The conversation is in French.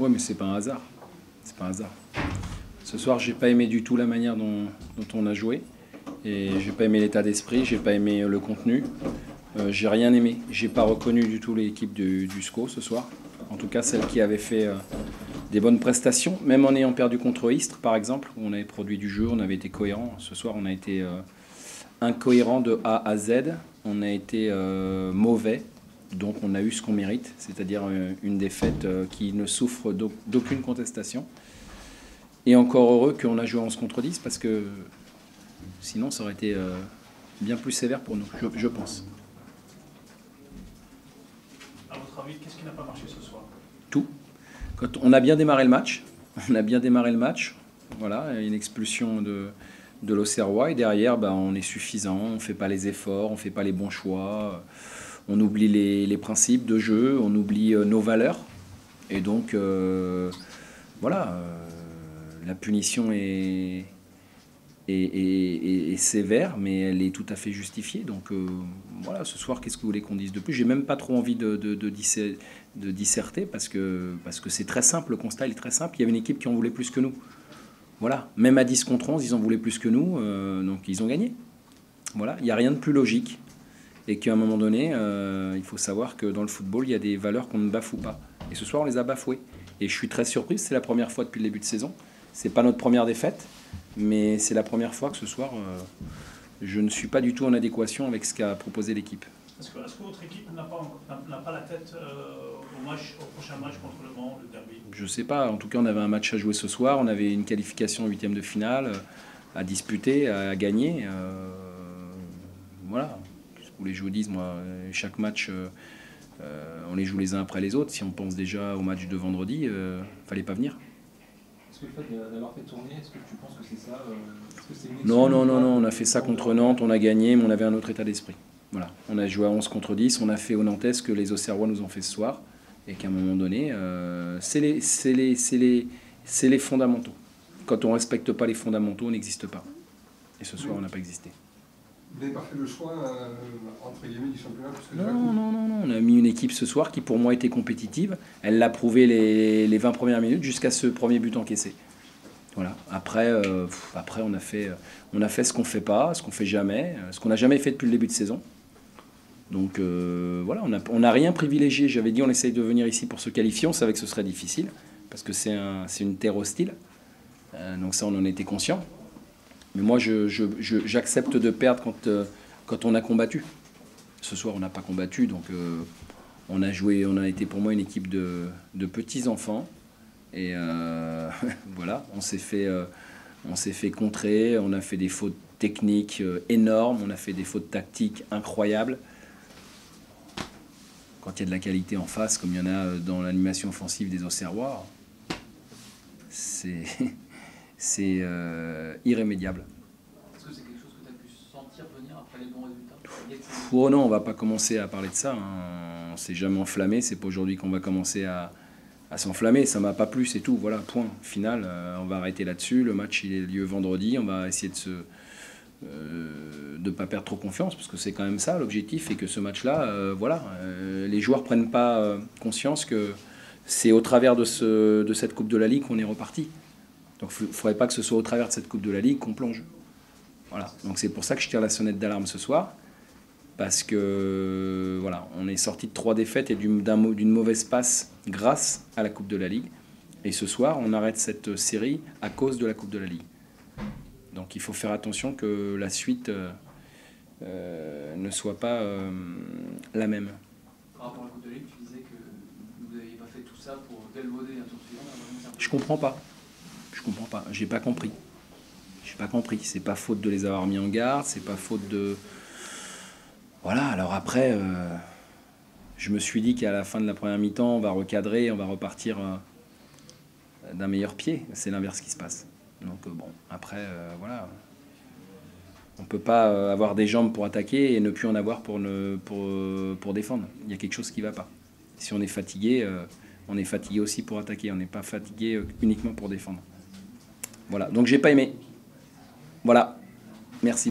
Ouais, mais c'est pas un hasard. C'est pas un hasard. Ce soir, j'ai pas aimé du tout la manière dont on a joué. Et j'ai pas aimé l'état d'esprit, j'ai pas aimé le contenu. J'ai rien aimé. J'ai pas reconnu du tout l'équipe du SCO ce soir. En tout cas, celle qui avait fait des bonnes prestations, même en ayant perdu contre Istres, par exemple, où on avait produit du jeu, on avait été cohérent. Ce soir, on a été incohérent de A à Z. On a été mauvais. Donc on a eu ce qu'on mérite, c'est-à-dire une défaite qui ne souffre d'aucune contestation. Et encore heureux qu'on a joué 11 contre 10, parce que sinon ça aurait été bien plus sévère pour nous, je pense. À votre avis, qu'est-ce qui n'a pas marché ce soir? Tout. Quand on a bien démarré le match, voilà, une expulsion de l'Auxerrois, et derrière on est suffisant, on ne fait pas les efforts, on ne fait pas les bons choix. On oublie les principes de jeu, on oublie nos valeurs. Et donc, voilà, la punition est sévère, mais elle est tout à fait justifiée. Donc, voilà, ce soir, qu'est-ce que vous voulez qu'on dise de plus? J'ai même pas trop envie de disserter parce que c'est très simple, le constat il est très simple. Il y avait une équipe qui en voulait plus que nous. Voilà, même à 10 contre 11, ils en voulaient plus que nous, donc ils ont gagné. Voilà, il n'y a rien de plus logique. Et qu'à un moment donné, il faut savoir que dans le football, il y a des valeurs qu'on ne bafoue pas. Et ce soir, on les a bafouées. Et je suis très surpris, c'est la première fois depuis le début de saison. C'est pas notre première défaite, mais c'est la première fois que ce soir, je ne suis pas du tout en adéquation avec ce qu'a proposé l'équipe. Est-ce que votre équipe n'a pas la tête au prochain match contre le Mans, le derby? Je sais pas. En tout cas, on avait un match à jouer ce soir. On avait une qualification en huitième de finale à disputer, à gagner. Voilà. Les je vous dise, moi, chaque match, on les joue les uns après les autres. Si on pense déjà au match de vendredi, fallait pas venir. Est-ce que le fait d'avoir fait tourner, est-ce que tu penses que c'est ça Non, on a fait ça contre Nantes, on a gagné, mais on avait un autre état d'esprit. Voilà, on a joué à 11 contre 10, on a fait au Nantes ce que les Auxerrois nous ont fait ce soir, et qu'à un moment donné, c'est les fondamentaux. Quand on ne respecte pas les fondamentaux, on n'existe pas. Et ce soir, on n'a pas existé. Vous n'avez pas fait le choix, entre guillemets, du championnat parce que Non. On a mis une équipe ce soir qui, pour moi, était compétitive. Elle l'a prouvé les 20 premières minutes jusqu'à ce premier but encaissé. Voilà. Après, on a fait ce qu'on ne fait pas, ce qu'on ne fait jamais, ce qu'on n'a jamais fait depuis le début de saison. Donc, voilà, on n'a rien privilégié. J'avais dit on essaye de venir ici pour se qualifier. On savait que ce serait difficile parce que c'est une terre hostile. Donc ça, on en était conscient. Mais moi, j'accepte de perdre quand on a combattu. Ce soir, on n'a pas combattu, donc on a été pour moi une équipe de petits-enfants. Et voilà, on s'est fait contrer, on a fait des fautes techniques énormes, on a fait des fautes tactiques incroyables. Quand il y a de la qualité en face, comme il y en a dans l'animation offensive des Auxerrois, c'est irrémédiable. Est-ce que c'est quelque chose que tu as pu sentir venir après les bons résultats? Oh non, on va pas commencer à parler de ça. On s'est jamais enflammé. C'est pas aujourd'hui qu'on va commencer à s'enflammer. Ça m'a pas plu, c'est tout. Voilà, point final. On va arrêter là-dessus. Le match il a lieu vendredi. On va essayer de pas perdre trop confiance parce que c'est quand même ça l'objectif et que ce match-là, voilà, les joueurs prennent pas conscience que c'est au travers de cette Coupe de la Ligue qu'on est reparti. Donc il ne faudrait pas que ce soit au travers de cette Coupe de la Ligue qu'on plonge. Voilà. Donc c'est pour ça que je tire la sonnette d'alarme ce soir. Parce que voilà, on est sorti de 3 défaites et d'une mauvaise passe grâce à la Coupe de la Ligue. Et ce soir, on arrête cette série à cause de la Coupe de la Ligue. Donc il faut faire attention que la suite ne soit pas la même. Par rapport à la Coupe de la Ligue, tu disais que vous n'aviez pas fait tout ça pour galvauder un tour suivant. Je comprends pas. J'ai pas compris. C'est pas faute de les avoir mis en garde. C'est pas faute de. Voilà. Alors après, je me suis dit qu'à la fin de la première mi-temps, on va recadrer, on va repartir d'un meilleur pied. C'est l'inverse qui se passe. Donc bon, après, voilà. On peut pas avoir des jambes pour attaquer et ne plus en avoir pour défendre. Il y a quelque chose qui va pas. Si on est fatigué aussi pour attaquer. On n'est pas fatigué uniquement pour défendre. Voilà, donc j'ai pas aimé. Voilà, merci.